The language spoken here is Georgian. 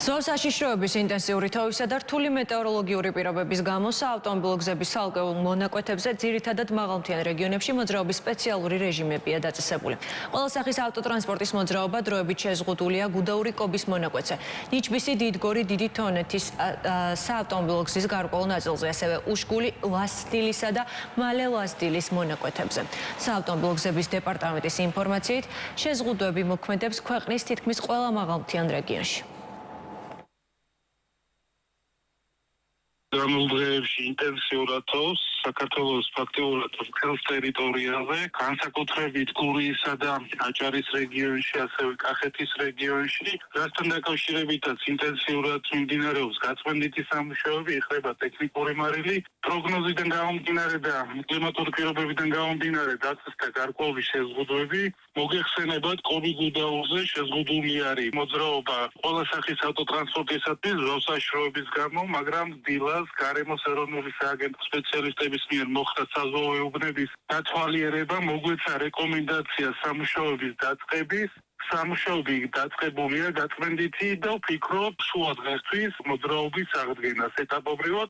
ზღვას საშიშროების ინტენსიური თოვლისა და რთული მეტეოროლოგიური პირობების გამო საავტომობილო გზების ცალკეულ მონაკვეთებზე ძირითადად მაღალმთიან რეგიონებში მოძრაობის სპეციალური რეჟიმებია დაწესებული. ყველა სახის ავტოტრანსპორტის მოძრაობა დროებით შეზღუდულია გუდაური კობის მონაკვეთზე. ნიჩბისი, დიდგორი, დიდი თონეთის საავტომობილო გზის გარკვეულ ნაწილზე, ასევე უშგული, ლასტილისა და მალე ლასტილის მონაკვეთებზე. საავტომობილო გზების დეპარტამენტის ინფორმაციით, შეზღუდვები მოქმედებს ქვეყნის თითქმის ყველა მაღალმთიან რეგიონში. გამოვდრეებში ინტენსიურად თოვს საქართველოს ფაქტიურად მთელ ტერიტორიაზე, განსაკუთრებით გურიისა და აჭარის რეგიონში, ასევე კახეთის რეგიონში, რასთან დაკავშირებითაც ინტენსიურად მიმდინარეობს გაწმენდითი სამუშაოები, იხლება ტექნიკური მარილი, პროგნოზიდან გამომდინარე და კლიმატური პირობებიდან გამომდინარე დაწესდა გარკვეული შეზღუდვები. მოგეხსენებათ, კობი-გუდაურზე შეზღუდული არის მოძრაობა ყველა სახის ავტოტრანსპორტისათვის ზღვასაშიშროების გამო, მაგრამ დილას გარემოს ეროვნული სააგენტოს სპეციალისტების მიერ მოხდა საზღვაო უბნების დათვალიერება, მოგვეცა რეკომენდაცია სამუშაოების დაწყების. სამუშაოები დაწყებულია გაწმენდითი და ვფიქრობ შუა დღესთვის მოძრაობის აღდგენას ეტაპობრივად.